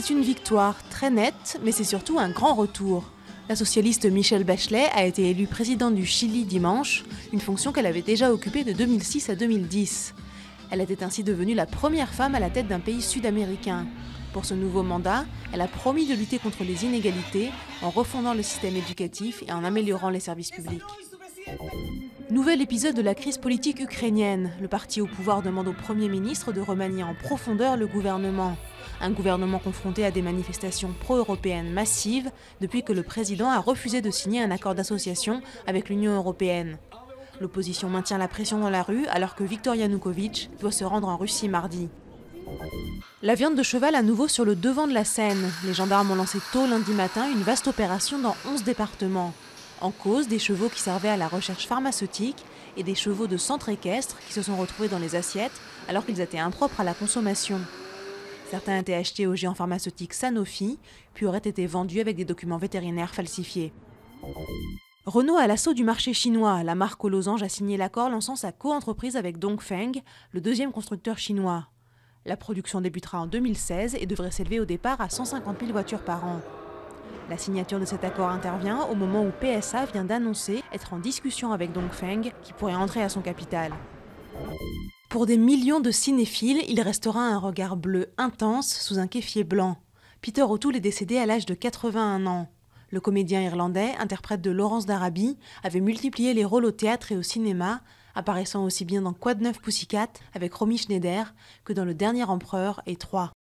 C'est une victoire très nette, mais c'est surtout un grand retour. La socialiste Michelle Bachelet a été élue présidente du Chili dimanche, une fonction qu'elle avait déjà occupée de 2006 à 2010. Elle était ainsi devenue la première femme à la tête d'un pays sud-américain. Pour ce nouveau mandat, elle a promis de lutter contre les inégalités en refondant le système éducatif et en améliorant les services publics. Nouvel épisode de la crise politique ukrainienne. Le parti au pouvoir demande au Premier ministre de remanier en profondeur le gouvernement. Un gouvernement confronté à des manifestations pro-européennes massives depuis que le président a refusé de signer un accord d'association avec l'Union européenne. L'opposition maintient la pression dans la rue alors que Viktor Yanukovych doit se rendre en Russie mardi. La viande de cheval à nouveau sur le devant de la scène. Les gendarmes ont lancé tôt lundi matin une vaste opération dans 11 départements. En cause, des chevaux qui servaient à la recherche pharmaceutique et des chevaux de centre équestre qui se sont retrouvés dans les assiettes alors qu'ils étaient impropres à la consommation. Certains étaient achetés au géant pharmaceutique Sanofi, puis auraient été vendus avec des documents vétérinaires falsifiés. Renault à l'assaut du marché chinois. La marque aux losanges a signé l'accord lançant sa co-entreprise avec Dongfeng, le deuxième constructeur chinois. La production débutera en 2016 et devrait s'élever au départ à 150 000 voitures par an. La signature de cet accord intervient au moment où PSA vient d'annoncer être en discussion avec Dongfeng, qui pourrait entrer à son capital. Pour des millions de cinéphiles, il restera un regard bleu intense sous un kéfier blanc. Peter O'Toole est décédé à l'âge de 81 ans. Le comédien irlandais, interprète de Laurence d'Arabie, avait multiplié les rôles au théâtre et au cinéma, apparaissant aussi bien dans Quoi de neuf Pussycat avec Romy Schneider que dans Le Dernier Empereur et 3.